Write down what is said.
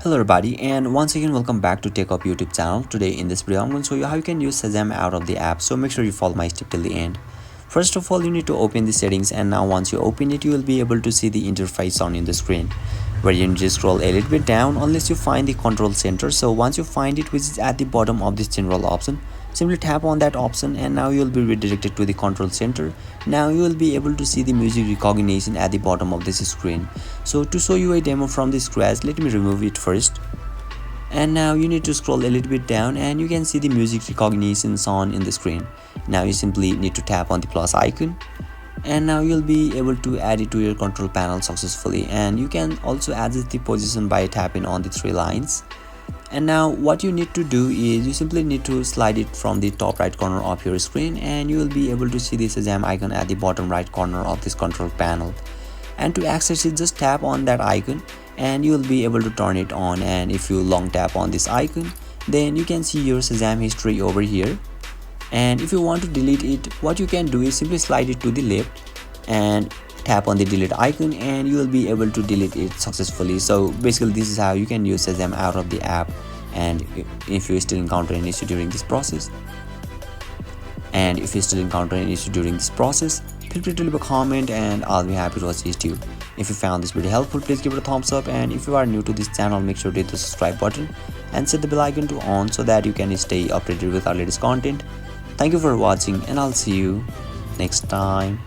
Hello everybody, and once again welcome back to TechUp YouTube channel. Today in this video I'm going to show you how you can use Shazam out of the app, so make sure you follow my step till the end. First of all, you need to open the settings, and now once you open it you will be able to see the interface on in the screen, where you need to scroll a little bit down unless you find the control center. So once you find it, which is at the bottom of this general option, simply tap on that option and now you will be redirected to the control center. Now you will be able to see the music recognition at the bottom of this screen. So to show you a demo from the scratch, let me remove it first. And now you need to scroll a little bit down and you can see the music recognition on in the screen. Now you simply need to tap on the plus icon, and now you'll be able to add it to your control panel successfully. And you can also adjust the position by tapping on the three lines. And now what you need to do is you simply need to slide it from the top right corner of your screen, and you will be able to see the Shazam icon at the bottom right corner of this control panel. And to access it, just tap on that icon and you will be able to turn it on. And if you long tap on this icon, then you can see your Shazam history over here. And if you want to delete it, what you can do is simply slide it to the left and tap on the delete icon, and you will be able to delete it successfully. So basically this is how you can use Shazam out of the app. And if you still encounter an issue during this process, feel free to leave a comment and I'll be happy to assist you. If you found this video helpful, please give it a thumbs up, and if you are new to this channel, make sure to hit the subscribe button and set the bell icon to on so that you can stay updated with our latest content. Thank you for watching, and I'll see you next time.